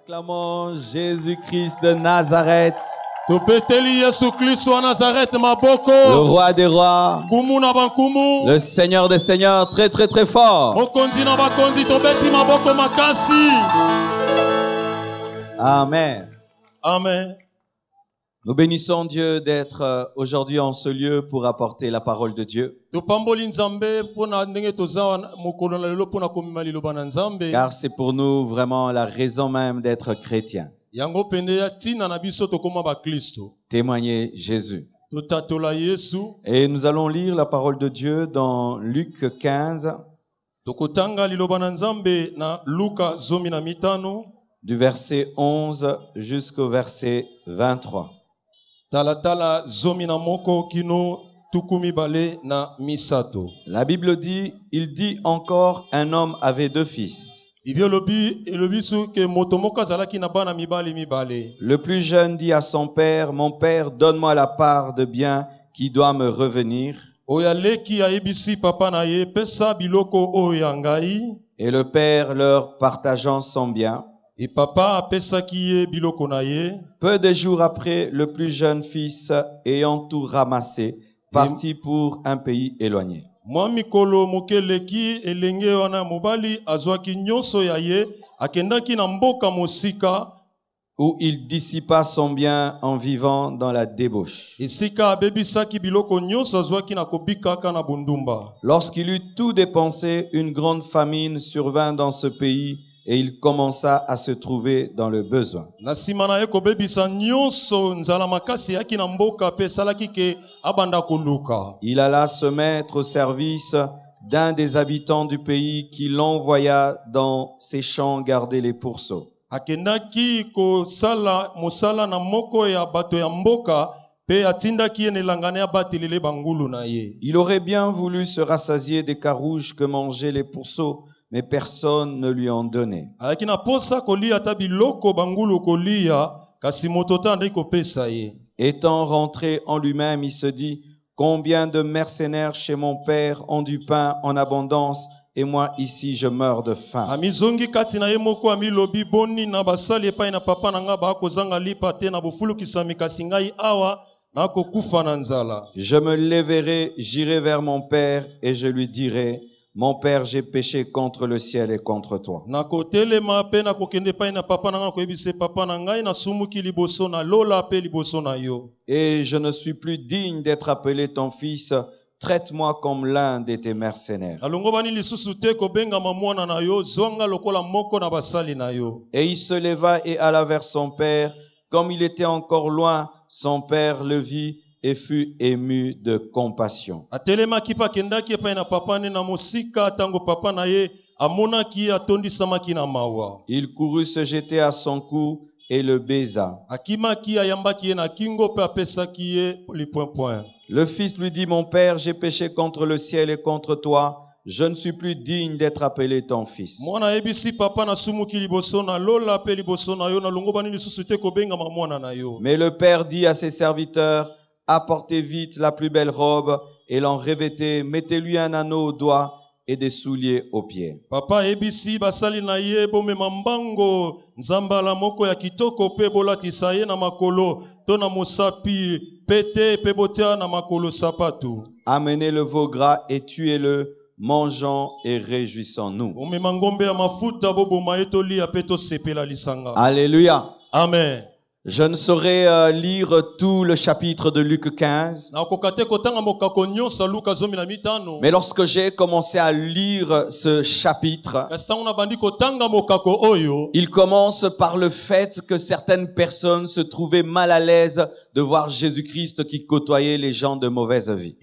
Acclamons Jésus-Christ de Nazareth, le le roi des rois, le Seigneur des seigneurs, très très très fort. Amen. Amen. Nous bénissons Dieu d'être aujourd'hui en ce lieu pour apporter la parole de Dieu. Car c'est pour nous vraiment la raison même d'être chrétien. Témoigner Jésus. Et nous allons lire la parole de Dieu dans Luc 15, du verset 11 jusqu'au verset 23. La Bible dit, il dit encore, un homme avait 2 fils. Le plus jeune dit à son père, mon père, donne-moi la part de bien qui doit me revenir. Et le père leur partageant son bien. Peu de jours après, le plus jeune fils, ayant tout ramassé, partit pour un pays éloigné. Où il dissipa son bien en vivant dans la débauche. Lorsqu'il eut tout dépensé, une grande famine survint dans ce pays et il commença à se trouver dans le besoin. Il alla se mettre au service d'un des habitants du pays qui l'envoya dans ses champs garder les pourceaux. Il aurait bien voulu se rassasier des carouges que mangeaient les pourceaux, mais personne ne lui en donnait. Étant rentré en lui-même, il se dit, combien de mercenaires chez mon père ont du pain en abondance, et moi ici je meurs de faim. Je me lèverai, j'irai vers mon père et je lui dirai, mon père, j'ai péché contre le ciel et contre toi. Et je ne suis plus digne d'être appelé ton fils. Traite-moi comme l'un de tes mercenaires. Et il se leva et alla vers son père. Comme il était encore loin, son père le vit et fut ému de compassion. Il courut se jeter à son cou et le baisa. Le fils lui dit, mon père, j'ai péché contre le ciel et contre toi. Je ne suis plus digne d'être appelé ton fils. Mais le père dit à ses serviteurs, apportez vite la plus belle robe et l'en revêtez, mettez-lui un anneau au doigt et des souliers aux pieds. Amenez le veau gras et tuez-le, mangeons et réjouissons-nous. Alléluia. Amen. Je ne saurais lire tout le chapitre de Luc 15. Mais lorsque j'ai commencé à lire ce chapitre, il commence par le fait que certaines personnes se trouvaient mal à l'aise de voir Jésus-Christ qui côtoyait les gens de mauvaise vie.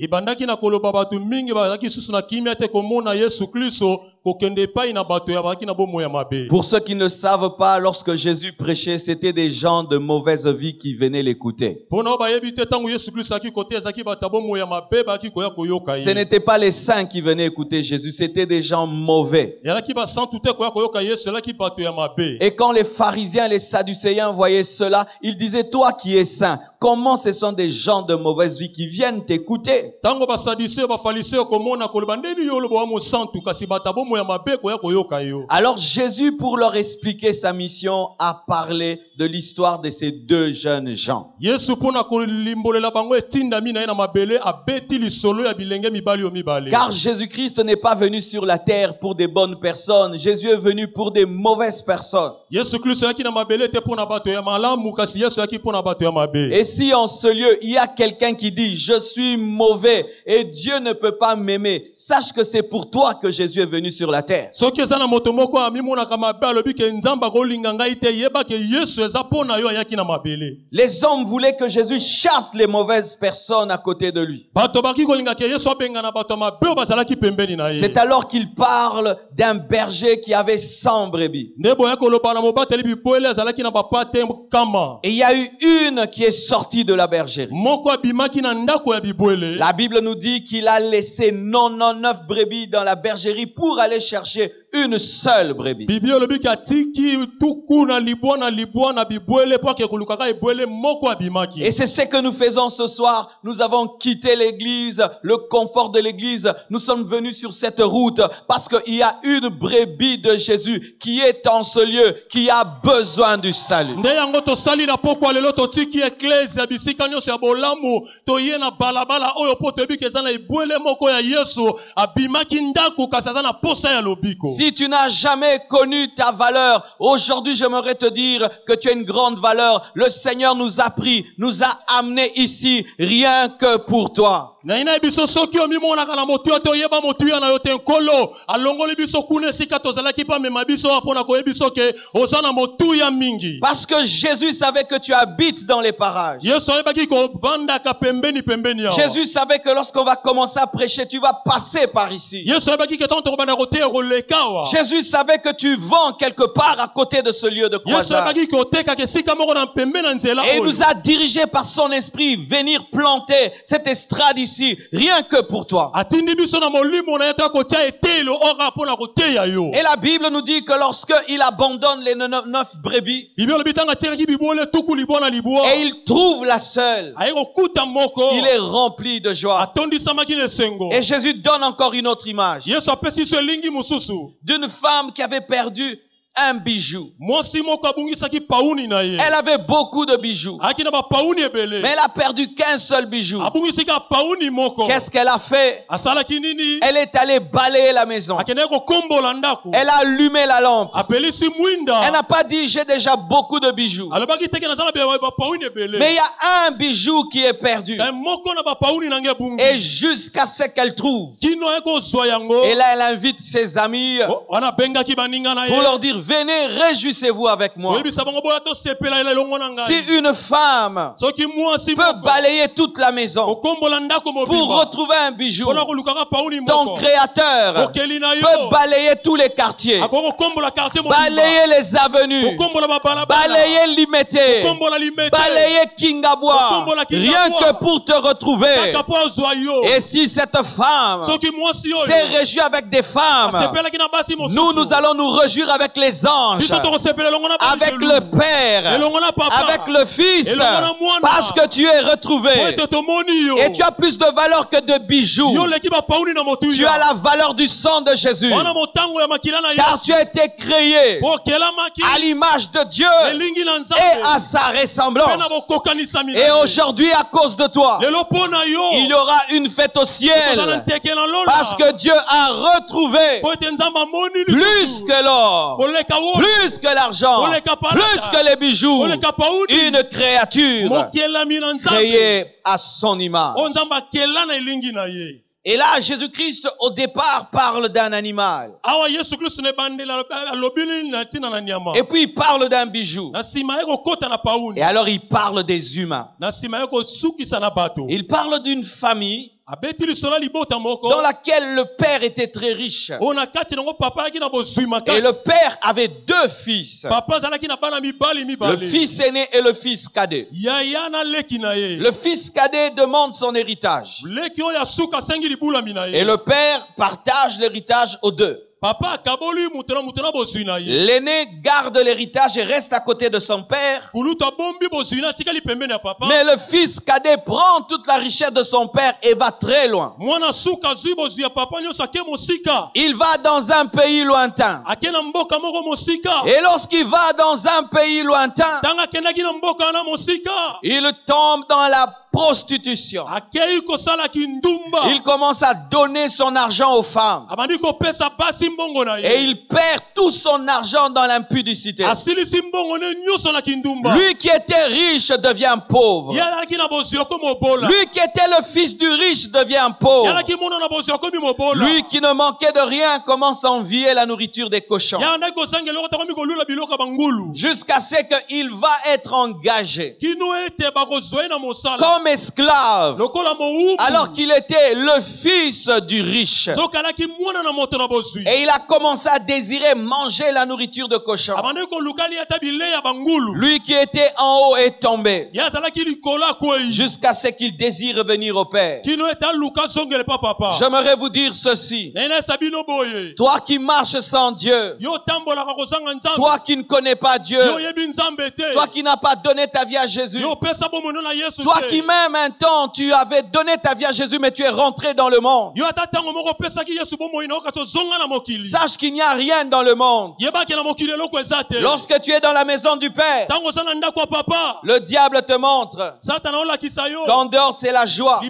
Pour ceux qui ne savent pas, lorsque Jésus prêchait, c'était des gens de mauvaise vie qui venaient l'écouter. Ce n'était pas les saints qui venaient écouter Jésus, c'était des gens mauvais. Et quand les pharisiens et les sadducéens voyaient cela, ils disaient, toi qui es saint, comment ce sont des gens de mauvaise vie qui viennent t'écouter? Alors Jésus, pour leur expliquer sa mission, a parlé de l'histoire de ces deux jeunes gens. Car Jésus-Christ n'est pas venu sur la terre pour des bonnes personnes. Jésus est venu pour des mauvaises personnes. Et si en ce lieu, il y a quelqu'un qui dit, je suis mauvais et Dieu ne peut pas m'aimer, sache que c'est pour toi que Jésus est venu sur la terre. Les hommes voulaient que Jésus chasse les mauvaises personnes à côté de lui. C'est alors qu'il parle d'un berger qui avait 100 brebis. Et il y a eu une qui est sortie de la bergerie. La Bible nous dit qu'il a laissé 99 brebis dans la bergerie pour aller chercher une seule brebis. Et c'est ce que nous faisons ce soir. Nous avons quitté l'église, le confort de l'église. Nous sommes venus sur cette route parce qu'il y a une brebis de Jésus qui est en ce lieu, qui a besoin du salut. Si tu n'as jamais connu ta valeur, aujourd'hui j'aimerais te dire que tu as une grande valeur. Le Seigneur nous a pris, nous a amenés ici, rien que pour toi. Parce que Jésus savait que tu habites dans les parages. Jésus savait que lorsqu'on va commencer à prêcher, tu vas passer par ici. Jésus savait que tu vends quelque part à côté de ce lieu de croisade. Et il nous a dirigés par son esprit venir planter cette estrade ici, rien que pour toi. Et la Bible nous dit que lorsqu'il abandonne les 9 brebis, et il trouve la seule, il est rempli de joie. Et Jésus donne encore une autre image d'une femme qui avait perdu un bijou. Elle avait beaucoup de bijoux, mais elle a perdu qu'un seul bijou. Qu'est-ce qu'elle a fait? Elle est allée balayer la maison. Elle a allumé la lampe. Elle n'a pas dit j'ai déjà beaucoup de bijoux, mais il y a un bijou qui est perdu. Et jusqu'à ce qu'elle trouve, et là elle invite ses amis pour leur dire, venez, réjouissez-vous avec moi. Si une femme peut balayer toute la maison pour retrouver un bijou, ton créateur peut balayer tous les quartiers, balayer les avenues, balayer Limete, balayer Kingabwa, rien que pour te retrouver. Et si cette femme s'est réjouie avec des femmes, nous allons nous réjouir avec les anges, avec le Père, avec le Fils, parce que tu es retrouvé. Et tu as plus de valeur que de bijoux. Tu as la valeur du sang de Jésus, car tu as été créé à l'image de Dieu et à sa ressemblance. Et aujourd'hui, à cause de toi, il y aura une fête au ciel, parce que Dieu a retrouvé plus que l'or, plus que l'argent, plus que les bijoux, une créature créée à son image. Et là, Jésus-Christ, au départ, parle d'un animal. Et puis, il parle d'un bijou. Et alors, il parle des humains. Il parle d'une famille dans laquelle le père était très riche. Et le père avait 2 fils. Le fils aîné et le fils cadet. Le fils cadet demande son héritage. Et le père partage l'héritage aux 2. L'aîné garde l'héritage et reste à côté de son père. Mais le fils cadet prend toute la richesse de son père et va très loin. Il va dans un pays lointain. Et lorsqu'il va dans un pays lointain, il tombe dans la prostitution. Il commence à donner son argent aux femmes. Et il perd tout son argent dans l'impudicité. Lui qui était riche devient pauvre. Lui qui était le fils du riche devient pauvre. Lui qui ne manquait de rien commence à envier la nourriture des cochons. Jusqu'à ce qu'il va être engagé comme esclave, alors qu'il était le fils du riche. Et il a commencé à désirer manger la nourriture de cochon. Lui qui était en haut est tombé, jusqu'à ce qu'il désire revenir au Père. J'aimerais vous dire ceci: toi qui marches sans Dieu, toi qui ne connais pas Dieu, toi qui n'as pas donné ta vie à Jésus, toi qui même un temps tu avais donné ta vie à Jésus mais tu es rentré dans le monde, sache qu'il n'y a rien dans le monde. Lorsque tu es dans la maison du Père, le diable te montre qu'en dehors c'est la joie.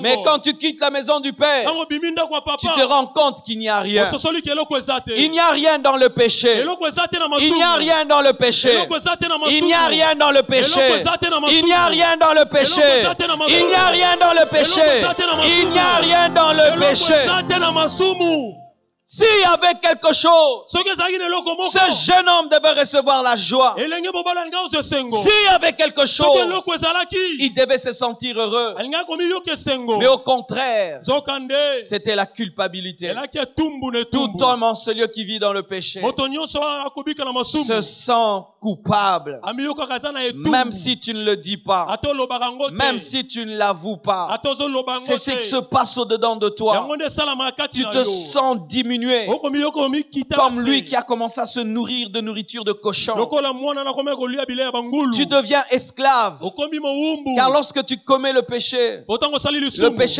Mais quand tu quittes la maison du Père, tu te rends compte qu'il n'y a rien. Il n'y a rien dans le péché. Il n'y a rien dans le péché. Il n'y a rien dans le péché. Il n'y a rien dans le péché. Il n'y a rien dans le péché. Il n'y a rien dans le péché. S'il y avait quelque chose, ce jeune homme devait recevoir la joie. S'il y avait quelque chose, il devait se sentir heureux. Mais au contraire, c'était la culpabilité. Tout homme en ce lieu qui vit dans le péché se sent coupable. Même si tu ne le dis pas, même si tu ne l'avoues pas, c'est ce qui se passe au-dedans de toi. Tu te sens diminué. Comme lui qui a commencé à se nourrir de nourriture de cochon. Tu deviens esclave. Car lorsque tu commets le péché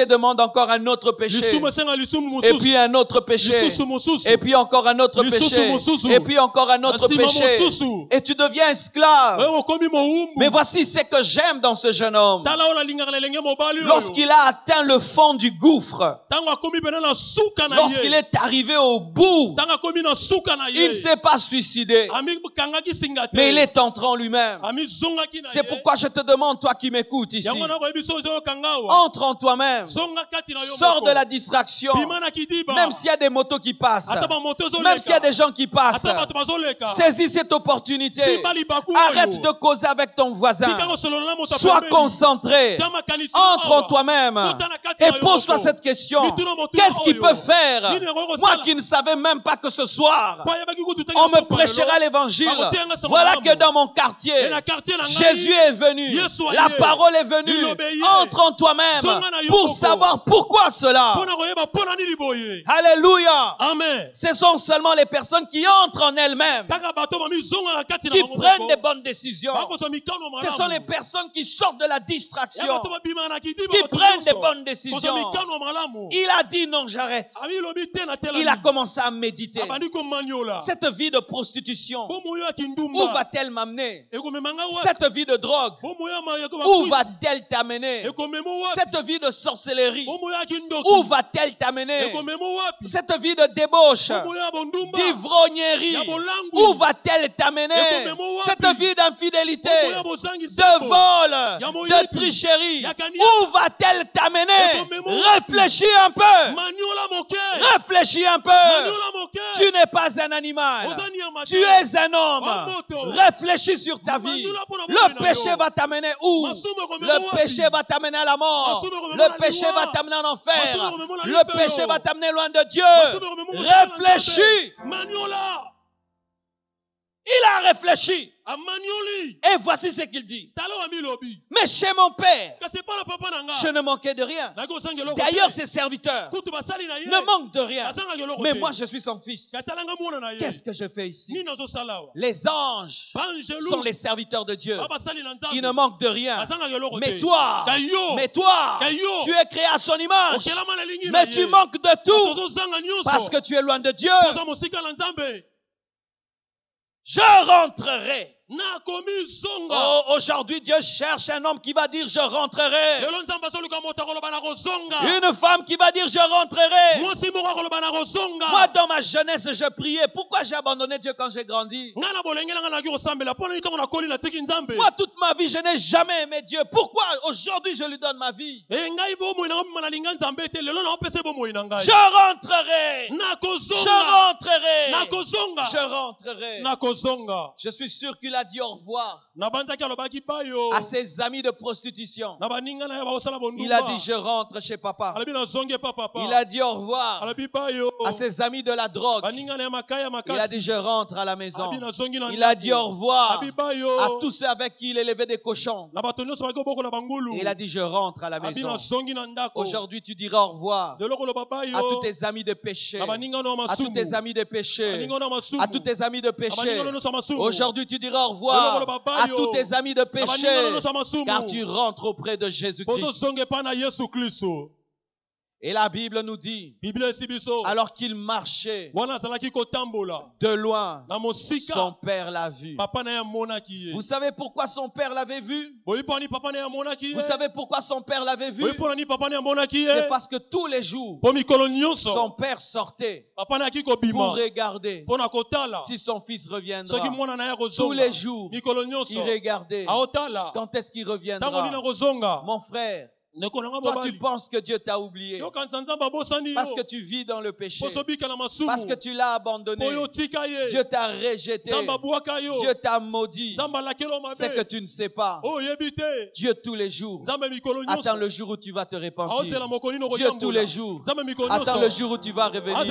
demande encore un autre péché. Et puis un autre péché. Et puis encore un autre péché. Et puis encore un autre péché. Et tu deviens esclave. Mais voici ce que j'aime dans ce jeune homme. Lorsqu'il a atteint le fond du gouffre, lorsqu'il est arrivé au bout, il ne s'est pas suicidé, mais il est entré en lui-même. C'est pourquoi je te demande, toi qui m'écoutes ici, entre en toi-même, sors de la distraction. Même s'il y a des motos qui passent, même s'il y a des gens qui passent, saisis cette opportunité. Arrête de causer avec ton voisin. Sois concentré. Entre en toi-même et pose-toi cette question: qu'est-ce qui peut faire, moi qui ne savais même pas que ce soir on me prêchera l'évangile? Voilà que dans mon quartier, Jésus est venu, la parole est venue. Entre en toi-même pour savoir pourquoi cela. Alléluia. Amen. Ce sont seulement les personnes qui entrent en elles-mêmes qui prennent des bonnes décisions. Ce sont les personnes qui sortent de la distraction, qui prennent des bonnes décisions. Il a dit non, j'arrête. Il a commencé à méditer. Cette vie de prostitution, où va-t-elle m'amener? Cette vie de drogue, où va-t-elle t'amener? Cette vie de sorcellerie, où va-t-elle t'amener? Cette vie de débauche, d'ivrognerie, où va-t-elle t'amener? Cette vie d'infidélité, de vol, de tricherie, où va-t-elle t'amener? réfléchis un peu. Réfléchis un peu. Tu n'es pas un animal. Tu es un homme. Réfléchis sur ta vie. Le péché va t'amener où? Le péché va t'amener à la mort. Le péché va t'amener en enfer. Le péché va t'amener loin de Dieu. Réfléchis. Il a réfléchi. Et voici ce qu'il dit. Mais chez mon père, je ne manquais de rien. D'ailleurs, ses serviteurs ne manquent de rien. Mais moi, je suis son fils. Qu'est-ce que je fais ici? Les anges sont les serviteurs de Dieu. Ils ne manquent de rien. Mais toi, tu es créé à son image. Mais tu manques de tout parce que tu es loin de Dieu. Je rentrerai. Oh, aujourd'hui, Dieu cherche un homme qui va dire je rentrerai. Une femme qui va dire je rentrerai. Moi, dans ma jeunesse, je priais. Pourquoi j'ai abandonné Dieu quand j'ai grandi? Moi, toute ma vie, je n'ai jamais aimé Dieu. Pourquoi aujourd'hui je lui donne ma vie? Je rentrerai. Je rentrerai. Je suis sûr qu'il a dit au revoir à ses amis de prostitution. Il a dit je rentre chez papa. Il a dit au revoir à ses amis de la drogue. Il a dit je rentre à la maison. Il a dit au revoir à tous ceux avec qui il élevait des cochons. Et il a dit je rentre à la maison. Aujourd'hui tu diras au revoir à tous tes amis de péché, à tous tes amis de péché, à tous tes amis de péché. Aujourd'hui tu diras au revoir à tous tes amis de péché, car tu rentres auprès de Jésus-Christ. Et la Bible nous dit, alors qu'il marchait de loin, son père l'a vu. Vous savez pourquoi son père l'avait vu? Vous savez pourquoi son père l'avait vu? C'est parce que tous les jours, son père sortait pour regarder si son fils reviendra. Tous les jours, il regardait quand est-ce qu'il reviendra. Mon frère, toi tu penses que Dieu t'a oublié parce que tu vis dans le péché, parce que tu l'as abandonné. Dieu t'a rejeté, Dieu t'a maudit. C'est que tu ne sais pas. Dieu tous les jours attend le jour où tu vas te repentir. Dieu tous les jours attend le jour où tu vas revenir.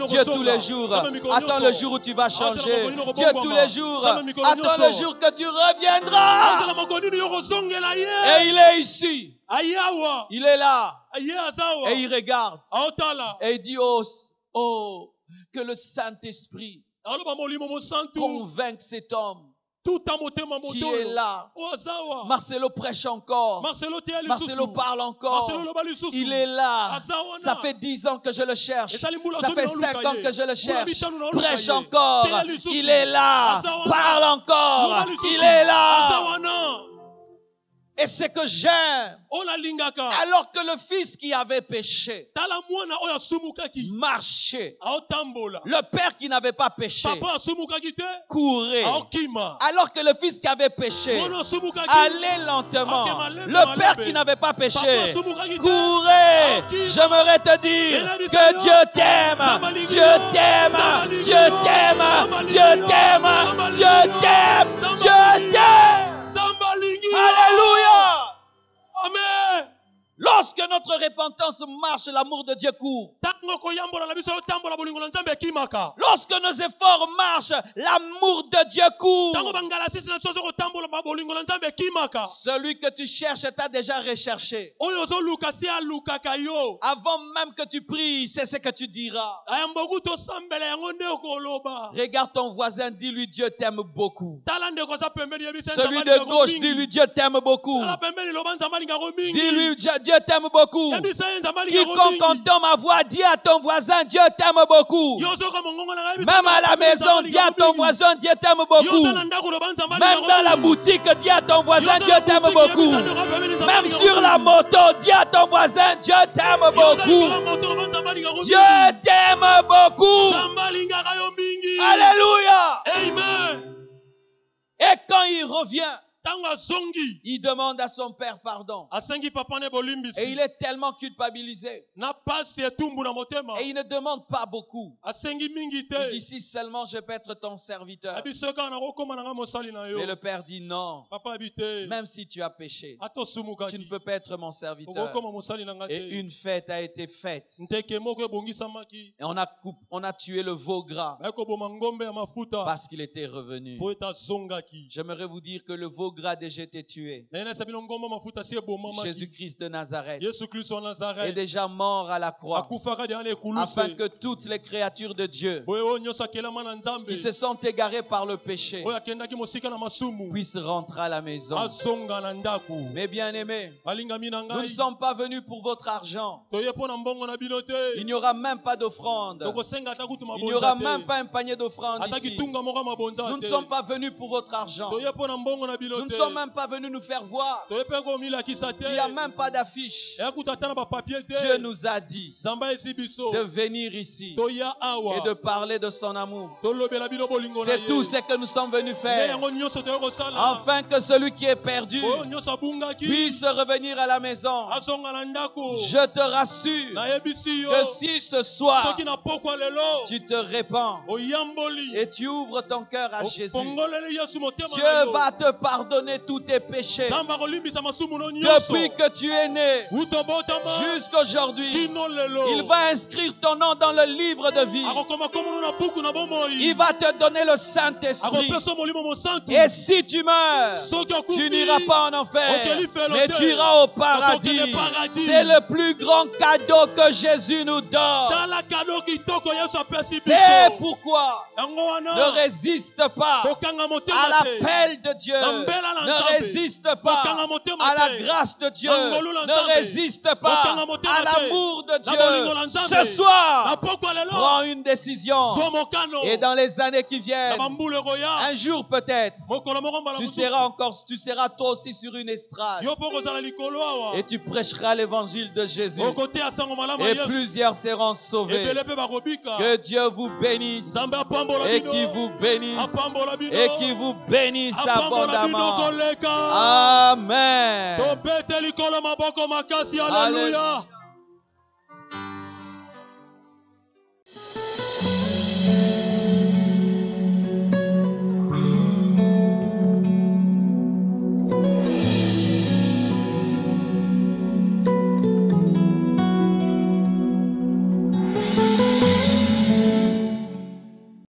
Dieu tous les jours attend le jour où tu vas changer. Dieu tous les jours attend le jour que tu reviendras. Et il est ici. Il est là et il regarde et il dit oh que le Saint-Esprit convainque cet homme qui est là. Marcelo prêche encore. Marcelo parle encore. Il est là. Ça fait 10 ans que je le cherche. Ça fait 5 ans que je le cherche. Prêche encore. Il est là. Parle encore. Il est là. Et ce que j'aime, alors que le fils qui avait péché marchait, le père qui n'avait pas péché courait. Alors que le fils qui avait péché allait lentement, le père qui n'avait pas péché courait. J'aimerais te dire que Dieu t'aime, Dieu t'aime, Dieu t'aime, Dieu t'aime, Dieu t'aime, Dieu t'aime. Alléluia. Amen. Lorsque notre repentance marche, l'amour de Dieu court. Lorsque nos efforts marchent, l'amour de Dieu court. Celui que tu cherches t'a déjà recherché. Avant même que tu pries, c'est ce que tu diras. Regarde ton voisin, dis-lui Dieu t'aime beaucoup. Celui de gauche, dis-lui Dieu t'aime beaucoup. Dis-lui Dieu t'aime beaucoup. Quiconque entend ma voix, dis à ton voisin, Dieu t'aime beaucoup. Même à la maison, dis à ton voisin, Dieu t'aime beaucoup. Même dans la boutique, dis à ton voisin, Dieu t'aime beaucoup. Même sur la moto, dis à ton voisin, Dieu t'aime beaucoup. Dieu t'aime beaucoup. Alléluia. Amen. Et quand il revient, il demande à son père pardon. Et il est tellement culpabilisé. Et il ne demande pas beaucoup. Il dit, si seulement je peux être ton serviteur. Mais le père dit non. Même si tu as péché, tu ne peux pas être mon serviteur. Et une fête a été faite. Et on a tué le veau gras parce qu'il était revenu. J'aimerais vous dire que le veau gras a déjà été tué. Jésus-Christ de Nazareth est déjà mort à la croix afin que toutes les créatures de Dieu qui se sont égarées par le péché puissent rentrer à la maison. Mais bien aimés, nous ne sommes pas venus pour votre argent. Il n'y aura même pas d'offrande. Il n'y aura même pas un panier d'offrande ici. Nous ne sommes pas venus pour votre argent. Nous ne sommes même pas venus nous faire voir. Il n'y a même pas d'affiche. Dieu nous a dit de venir ici et de parler de son amour. C'est tout ce que nous sommes venus faire, afin que celui qui est perdu puisse revenir à la maison. Je te rassure que si ce soir tu te répands et tu ouvres ton cœur à Jésus, Dieu va te pardonner tous tes péchés. Depuis que tu es né jusqu'aujourd'hui, il va inscrire ton nom dans le livre de vie. Il va te donner le Saint-Esprit. Et si tu meurs, tu n'iras pas en enfer, mais tu iras au paradis. C'est le plus grand cadeau que Jésus nous donne. C'est pourquoi ne résiste pas à l'appel de Dieu. Ne résiste pas à la grâce de Dieu. Ne résiste pas à l'amour de Dieu. Ce soir, prends une décision. Et dans les années qui viennent, un jour peut-être, tu seras toi aussi sur une estrade. Et tu prêcheras l'évangile de Jésus. Et plusieurs seront sauvés. Que Dieu vous bénisse. Et qu'il vous bénisse. Et qu'il vous bénisse abondamment. Amen. Alléluia.